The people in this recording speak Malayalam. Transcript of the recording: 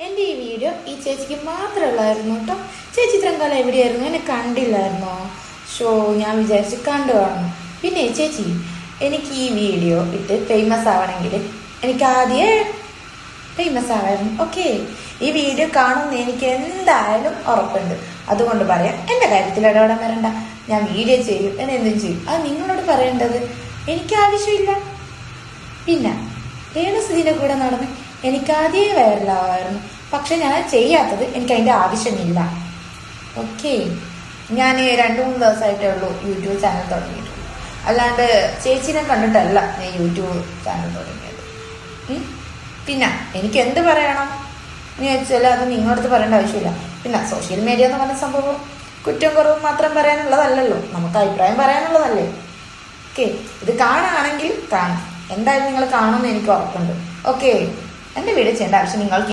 എൻ്റെ ഈ വീഡിയോ ഈ ചേച്ചിക്ക് മാത്രമുള്ളായിരുന്നു കേട്ടോ. ചേച്ചി ഇത്രയും കാലം എവിടെയായിരുന്നു? എന്നെ കണ്ടില്ലായിരുന്നോ? ഞാൻ വിചാരിച്ച് കണ്ടു കാണുന്നു. പിന്നെ ചേച്ചി, എനിക്ക് ഈ വീഡിയോ ഇട്ട് ഫേമസ് ആവണമെങ്കിൽ എനിക്ക് ആദ്യമേ ഫേമസ് ആവായിരുന്നു. ഓക്കെ, ഈ വീഡിയോ കാണുമെന്ന് എനിക്ക് എന്തായാലും ഉറപ്പുണ്ട്. അതുകൊണ്ട് പറയാം, എൻ്റെ കാര്യത്തിൽ ഇടപെടാൻ വരണ്ട. ഞാൻ വീഡിയോ ചെയ്യും, എന്നെ എന്തും ചെയ്യും. അത് നിങ്ങളോട് പറയേണ്ടത് എനിക്ക് ആവശ്യമില്ല. പിന്നെ രേണുസുധീൻ്റെ കൂടെ നടന്ന് എനിക്ക് ആദ്യമേ വൈറലാവായിരുന്നു. പക്ഷെ ഞാൻ ചെയ്യാത്തത് എനിക്ക് അതിൻ്റെ ആവശ്യമില്ല. ഓക്കെ, ഞാൻ 2-3 ദിവസമായിട്ടേ ഉള്ളൂ യൂട്യൂബ് ചാനൽ തുടങ്ങിയിട്ടുള്ളൂ. അല്ലാണ്ട് ചേച്ചിനെ കണ്ടിട്ടല്ല ഞാൻ യൂട്യൂബ് ചാനൽ തുടങ്ങിയത്. പിന്നെ എനിക്ക് എന്ത് പറയണം എന്ന് വെച്ചാൽ അത് നിങ്ങളടുത്ത് പറയേണ്ട ആവശ്യമില്ല. പിന്നെ സോഷ്യൽ മീഡിയ എന്ന് പറഞ്ഞ സംഭവം കുറ്റം കുറവും മാത്രം പറയാനുള്ളതല്ലല്ലോ, നമുക്ക് അഭിപ്രായം പറയാനുള്ളതല്ലേ. ഓക്കെ, ഇത് കാണുകയാണെങ്കിൽ കാണും. എന്തായാലും നിങ്ങൾ കാണുമെന്ന് എനിക്ക് ഉറപ്പുണ്ട്. ഓക്കെ, എൻ്റെ വീഡിയോ ചെയ്യേണ്ട ആവശ്യം നിങ്ങൾക്ക്